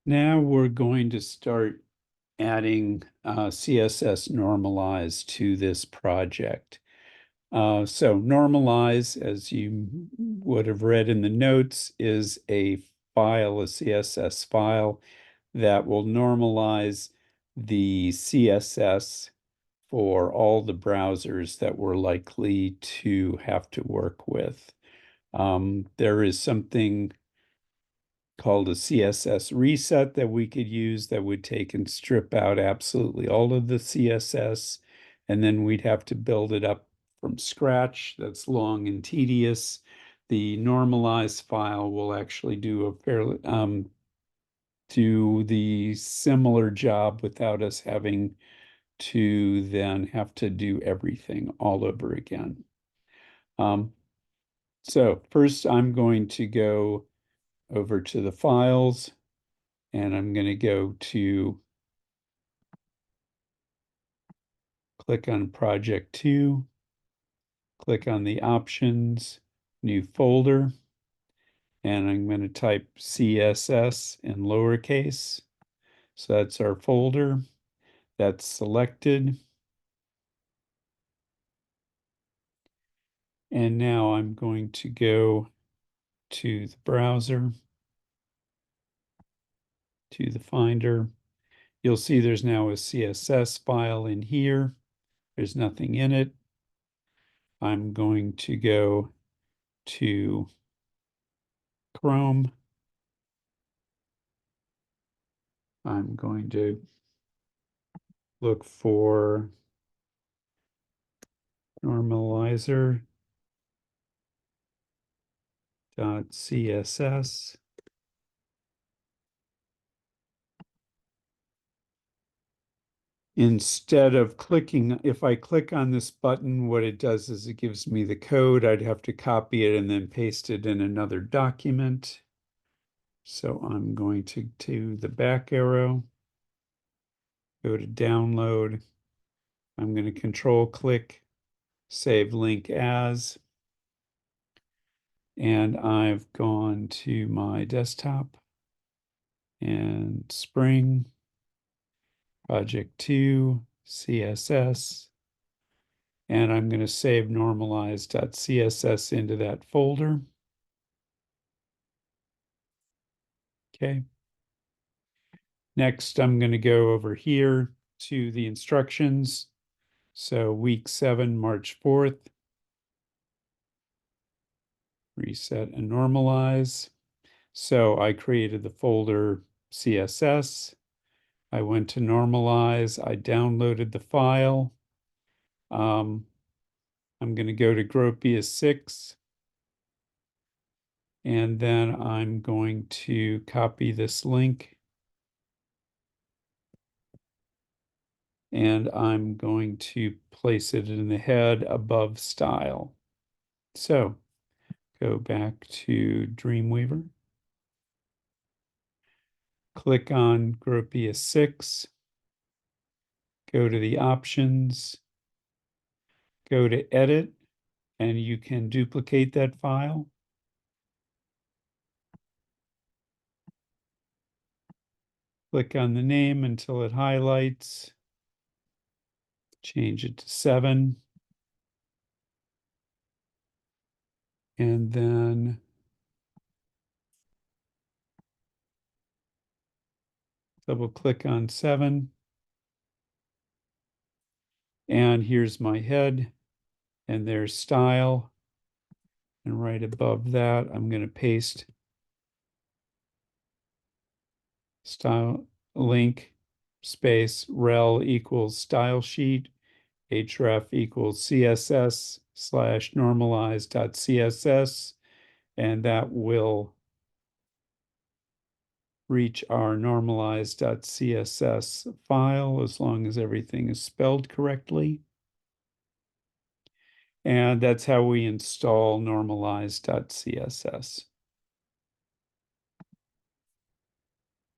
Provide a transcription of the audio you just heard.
Now we're going to start adding CSS Normalize to this project. So Normalize, as you would have read in the notes, is a file, a CSS file that will normalize the CSS for all the browsers that we're likely to have to work with. There is something called a CSS reset that we could use that would take and strip out absolutely all of the CSS, and then we'd have to build it up from scratch. That's long and tedious. The normalized file will actually do a fairly do the similar job without us having to then have to do everything all over again. So first I'm going to go over to the files, and I'm going to go to click on project 2, click on the options, new folder, and I'm going to type CSS in lowercase. So that's our folder. That's selected. And now I'm going to go to the browser, to the Finder. You'll see there's now a CSS file in here. There's nothing in it. I'm going to go to Chrome. I'm going to look for normalizer.css. Instead of clicking, if I click on this button, what it does is it gives me the code. I'd have to copy it and then paste it in another document. So I'm going to the back arrow, go to download. I'm going to control click, save link as, and I've gone to my desktop and Spring, project 2, CSS, and I'm going to save normalize.css into that folder. Okay. Next, I'm going to go over here to the instructions. So week 7, March 4th, reset and normalize. So I created the folder CSS. I went to normalize. I downloaded the file. I'm going to go to Gropius 6. And then I'm going to copy this link. And I'm going to place it in the head above style. So go back to Dreamweaver. Click on Gropius 6. Go to the options. Go to edit, and you can duplicate that file. Click on the name until it highlights. Change it to 7. And then double click on 7. And here's my head, and there's style. And right above that, I'm going to paste style link space rel equals style sheet, href equals css / normalize.css, and that will reach our normalize.css file as long as everything is spelled correctly. And that's how we install normalize.css.